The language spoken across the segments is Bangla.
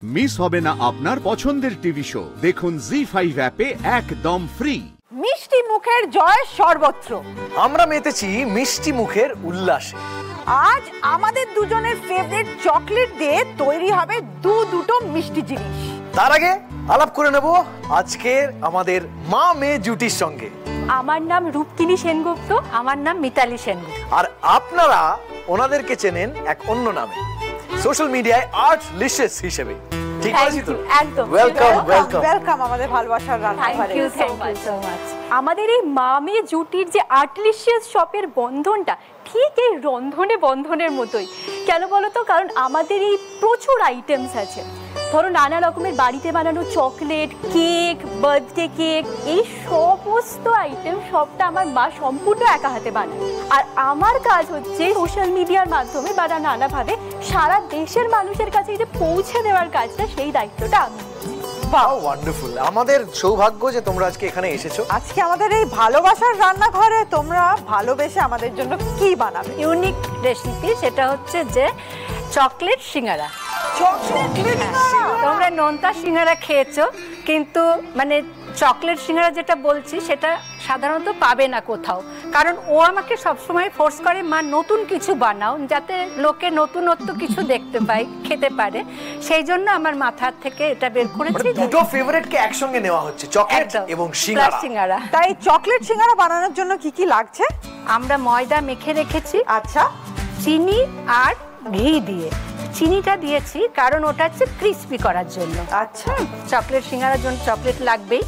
মিস হবে না আপনার পছন্দের টিভি শো। দেখুন জি5 অ্যাপে একদম ফ্রি। মিষ্টি মুখের জয় সর্বত্র। আমরা মেতেছি মিষ্টি মুখের উল্লাসে। আজ আমাদের দুজনের ফেভারিট চকলেট দিয়ে তৈরি হবে দুটো মিষ্টি জিনিস। তার আগে আলাপ করে নেব আজকের আমাদের মা মেয়ে জুটির সঙ্গে। আমার নাম রূপকিনী সেনগুপ্ত। আমার নাম মিতালি সেনগুপ্ত। আর আপনারা ওনাদেরকে চেনেন এক অন্য নামে, সোশ্যাল মিডিয়ায় আর্টলিশিয়াস হিসেবে। ঠিক আছে তো? একদম। ওয়েলকাম আমাদের ভালোবাসার রান্নাঘরে। Thank you so much. আমাদের এই মা মেয়ে জুটির যে আর্টলিশিয়াস শপের বন্ধনটা ঠিক এই বন্ধনের মতোই। কেন বলো তো? কারণ আমাদের এই প্রচুর আইটেমস আছে। ধরো নানা রকমের বাড়িতে বানানো চকলেট, কেক, বার্থডে কেক, এই সমস্ত আইটেম সবটা আমার মা সম্পূর্ণ একা হাতে বানায়। আর আমার কাজ হচ্ছে সোশ্যাল মিডিয়ার মাধ্যমে বা নানাভাবে সারা দেশের মানুষের কাছে যে পৌঁছে দেওয়ার কাজটা, সেই দায়িত্বটা আমি। বাহ, ওয়ান্ডারফুল। আমাদের সৌভাগ্য যে তোমরা আজকে এখানে এসেছো। আজকে আমাদের এই ভালোবাসার রান্নাঘরে তোমরা ভালোবেসে আমাদের জন্য কি বানাবে? ইউনিক রেসিপি, সেটা হচ্ছে যে চকলেট সিঙ্গারা। তোমরা নোনতা সিঙ্গারা খেয়েছো, কিন্তু মানে চকলেট সিঙ্গারা যেটা বলছি সেটা সাধারণত পাবে না কোথাও। কারণ ও আমাকে সবসময় ফোর্স করে, মা নতুন কিছু বানাও, যাতে লোকে নতুনত্ব কিছু দেখতে পায়, খেতে পারে। সেই জন্য আমার মাথার থেকে এটা বের করেছি। দুটো ফেভারিটকে একসঙ্গে নেওয়া হচ্ছে, চকলেট এবং সিঙ্গারা। তাই চকলেট সিঙ্গারা বানানোর জন্য কি কি লাগছে? আমরা ময়দা মেখে রেখেছি, আচ্ছা, চিনি আর ঘি দিয়ে। চিনিটা দিয়েছি কারণ ওটা হচ্ছে ক্রিস্পি করার জন্য। আচ্ছা, চকলেট সিঙ্গারার জন্য চকলেট লাগবেই,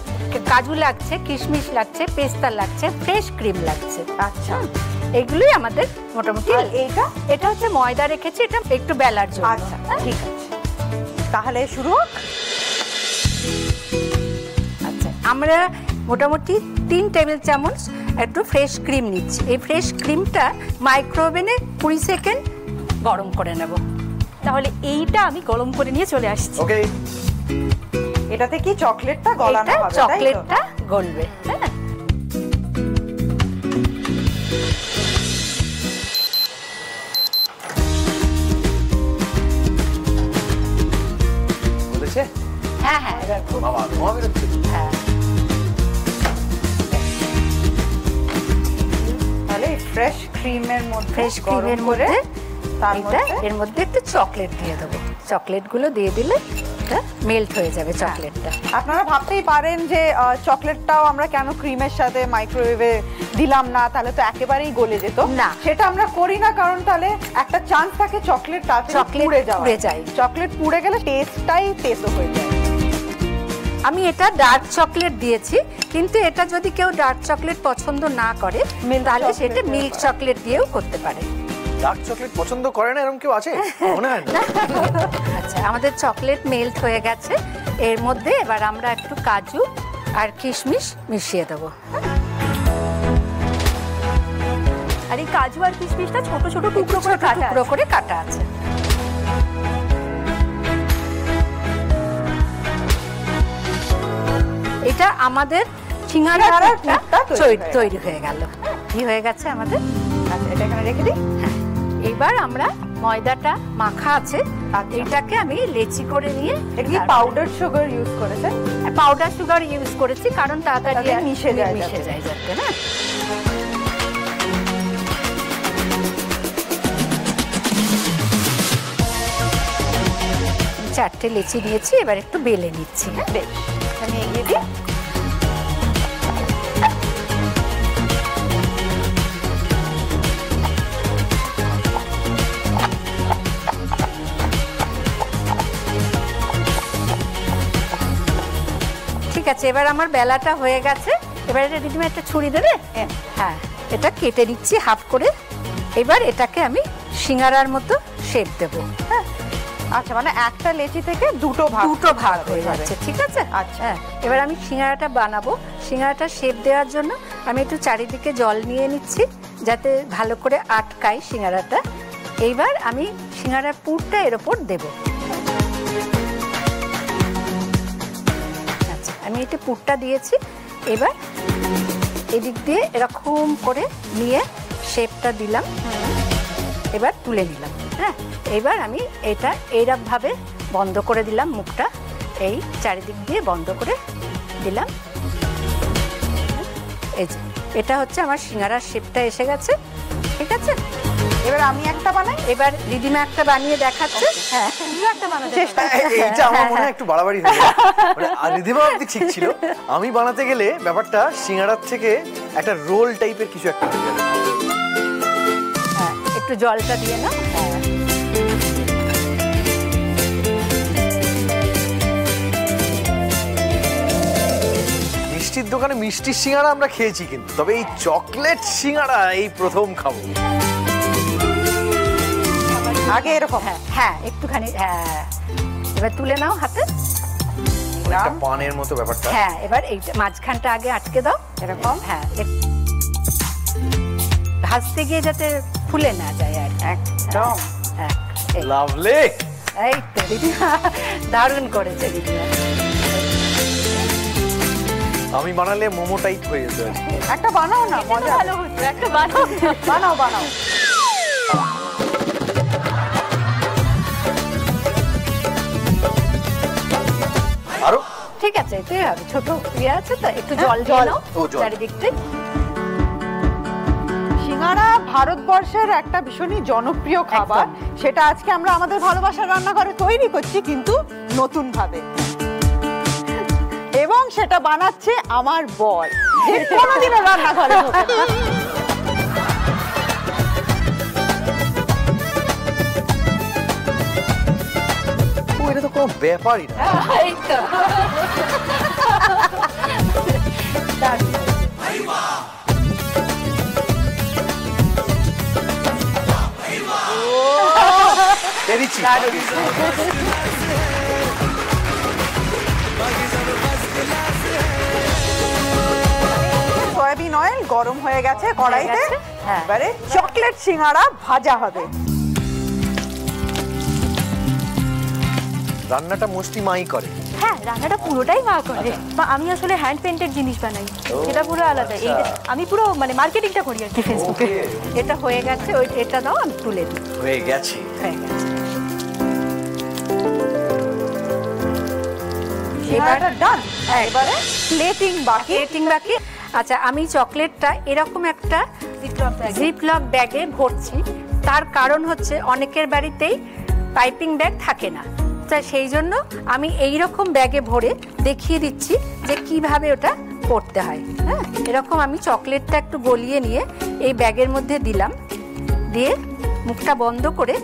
কাজু লাগছে, কিশমিশ লাগছে, পেস্তা লাগছে, ফ্রেশ ক্রিম লাগছে। আচ্ছা, এগুলোই আমাদের মোটামুটি। এটা হচ্ছে ময়দা রেখেছি, এটা একটু বেলার জন্য। আচ্ছা, ঠিক আছে, তাহলে শুরু হোক। আচ্ছা, আমরা মোটামুটি 3 টেবিল চামচ একটু ফ্রেশ ক্রিম নিচ্ছি। এই ফ্রেশ ক্রিমটা মাইক্রোওভেনে 20 সেকেন্ড গরম করে নেব। তাহলে এইটা আমি গরম করে নিয়ে চলে আসছি। ওকে, এটাতে কি চকলেটটা গলানো হবে? চকলেটটা গলবে। হ্যাঁ, বলেছে? হ্যাঁ হ্যাঁ, বাবা ধোঁয়া বেরোচ্ছে। হ্যাঁ। তাহলে ফ্রেশ ক্রিমের মধ্যে, ফ্রেশ ক্রিমের মধ্যে এর মধ্যে একটু চকলেট দিয়ে দেবো। চকলেটগুলো দিয়ে দিলে এটা মেল্ট হয়ে যাবে চকলেটটা। আপনারা ভাবতেই পারেন যে চকলেটটাও আমরা কেন ক্রিমের সাথে মাইক্রোওয়েভে দিলাম না, তাহলে তো একেবারেই গলে যেত। না, সেটা আমরা করি না, কারণ তাহলে একটা চান্স থাকে চকলেট পুড়ে যায়। চকলেট পুড়ে গেলে টেস্টটাই তেতো হয়ে যায়। আমি এটা ডার্ক চকলেট দিয়েছি, কিন্তু এটা যদি কেউ ডার্ক চকলেট পছন্দ না করে তাহলে সেটা মিল্ক চকলেট দিয়েও করতে পারে। ডার্ক চকলেট পছন্দ করে না এরকম কেউ আছে? মনে হয় না। আচ্ছা, আমাদের চকলেট মেল্ট হয়ে গেছে। এর মধ্যে এবার আমরা একটু কাজু আর কিশমিশ মিশিয়ে দেবো। আর এই কাজু আর কিশমিশটা ছোট ছোট টুকরো করে কাটা আছে। এটা আমাদের সিঙ্গারার তৈরি হয়ে গেল। কি হয়ে গেছে আমাদের? আচ্ছা, এটা এখানে রেখে দিই। হ্যাঁ, এবার আমরা ময়দাটা মাখা আছে, এটাকে আমি লেচি করে নিয়ে। এটা কি পাউডার সুগার ইউজ করেছেন? পাউডার সুগার ইউজ করেছি কারণ তাড়াতাড়ি মিশে যায় যাতে। হ্যাঁ, চারটে লেচি নিয়েছি, এবার একটু বেলে নিচ্ছি। বেশ, আমি এগিয়ে দিই। ঠিক আছে, এবার আমার বেলাটা হয়ে গেছে। এবার এটা দিদিমা একটা ছুরি দেবে। হ্যাঁ, এটা কেটে নিচ্ছি হাফ করে। এবার এটাকে আমি সিঙ্গারার মতো শেপ দেবো। হ্যাঁ, আচ্ছা, মানে একটা লেচি থেকে দুটো ভাগ হয়ে যাচ্ছে। ঠিক আছে। আচ্ছা, হ্যাঁ, এবার আমি সিঙ্গারাটা বানাবো। সিঙ্গারাটা শেপ দেওয়ার জন্য আমি একটু চারিদিকে জল নিয়ে নিচ্ছি, যাতে ভালো করে আটকায় সিঙ্গারাটা। এইবার আমি সিঙ্গারার পুরটা এর ওপর দেবো। আচ্ছা, আমি এটা পুরটা দিয়েছি। এবার এদিক দিয়ে এরকম করে নিয়ে শেপটা দিলাম। এবার তুলে নিলাম। হ্যাঁ, এবার আমি এটা এইরকম ভাবে বন্ধ করে দিলাম মুখটা, এই চারিদিক দিয়ে বন্ধ করে দিলাম। এই যে এটা হচ্ছে আমার সিঙ্গারার শেপটা এসে গেছে, ঠিক আছে। এবার আমি একটা বানাই, এবার দিদিমা একটা বানিয়ে দেখাচ্ছে। হ্যাঁ, একটা বানাতে চেষ্টা এইটা আমার মনে হয় একটু বাড়াবাড়ি হয়ে গেল। মানে রিধিমা অবধি ঠিক ছিল, আমি বানাতে গেলে ব্যাপারটা সিঙ্গারার থেকে একটা রোল টাইপের কিছু একটা হয়ে যাবে। হ্যাঁ, একটু জলটা দিয়ে নাও। হ্যাঁ, মিষ্টির দোকানে মিষ্টির সিঙ্গারা আমরা খেয়েছি, কিন্তু তবে এই চকলেট সিঙ্গারা এই প্রথম খাবো। আগে এরকম। হ্যাঁ হ্যাঁ, একটুখানি। হ্যাঁ, এবার তুলে নাও হাতে। একটা পানের মতো ব্যাপারটা। হ্যাঁ, এবার এই মাঝখানটা আগে আটকে দাও এরকম। হ্যাঁ, ভাজতে গিয়ে যাতে ফুলে না যায় আর। একদম। হ্যাঁ, লাভলি। এই তো দিদিমা দারুণ করেছে দিদিমা। আমি বানালে মোমো টাইপ হয়ে যেত। একটা বানাও না, মজা। ভালো হতো, একটা বানাও। বানাও বানাও। আরো ঠিক আছে, এটাই হবে। ছোট ইয়ে আছে তো, একটু জল দিয়ে নাও ও, জল। চারিদিকটা। সিঙ্গারা ভারতবর্ষের একটা ভীষণই জনপ্রিয় খাবার, সেটা আজকে আমরা আমাদের ভালোবাসার রান্নাঘরে তৈরি করছি, কিন্তু নতুন ভাবে। এবং সেটা বানাচ্ছে আমার বর, যে কোনোদিনও রান্নাঘরে ঢোকে না। এটা তো কোনো ব্যাপারই না। এই তো দারুণ। পেরেছি। সয়াবিন অয়েল গরম হয়ে গেছে কড়াইতে। হ্যাঁ। এবারে চকলেট সিঙ্গারা ভাজা হবে। রান্নাটা মোস্টলি মাই করে। হ্যাঁ, রান্নাটা পুরোটাই মা করে। মা, আমি আসলে হ্যান্ড পেন্টেড জিনিস বানাই, সেটা পুরো আলাদা। এই আমি পুরো মানে মার্কেটিংটা করি আর কি ফেসবুকে। এটা হয়ে গেছে, ওই এটা দাও, আমি তুলে দিই। হয়ে গেছে। হয়ে গেছে। সিঙ্গারাটা ডান। এবারে প্লেটিং বাকি। প্লেটিং বাকি। আচ্ছা, আমি চকলেটটা এরকম একটা জিপলক ব্যাগে ভরছি। তার কারণ হচ্ছে অনেকের বাড়িতেই পাইপিং ব্যাগ থাকে না, তা সেই জন্য আমি এই রকম ব্যাগে ভরে দেখিয়ে দিচ্ছি যে কিভাবে ওটা করতে হয়। হ্যাঁ, এরকম আমি চকলেটটা একটু গলিয়ে নিয়ে এই ব্যাগের মধ্যে দিলাম, দিয়ে মুখটা বন্ধ করে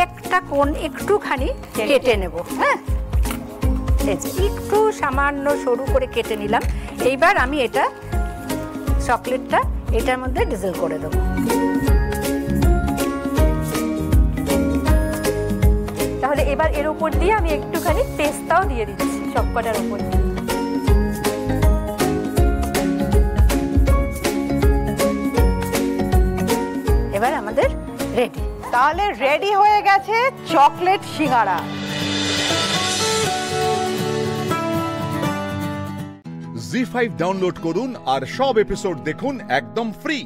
একটা কোণ একটুখানি কেটে নেব। হ্যাঁ, এই যে একটু সামান্য সরু করে কেটে নিলাম। এইবার আমি এটা চকলেটটা এটার মধ্যে ডিজেল করে দেবো। তাহলে এবার এর উপর দিয়ে আমি একটুখানি পেস্তাও দিয়ে দিচ্ছি সবকটার উপর দিয়ে। এবার আমাদের রেডি। তাহলে রেডি হয়ে গেছে চকলেট সিঙ্গারা। জি5 ডাউনলোড করুন আর সব এপিসোড দেখুন একদম ফ্রি।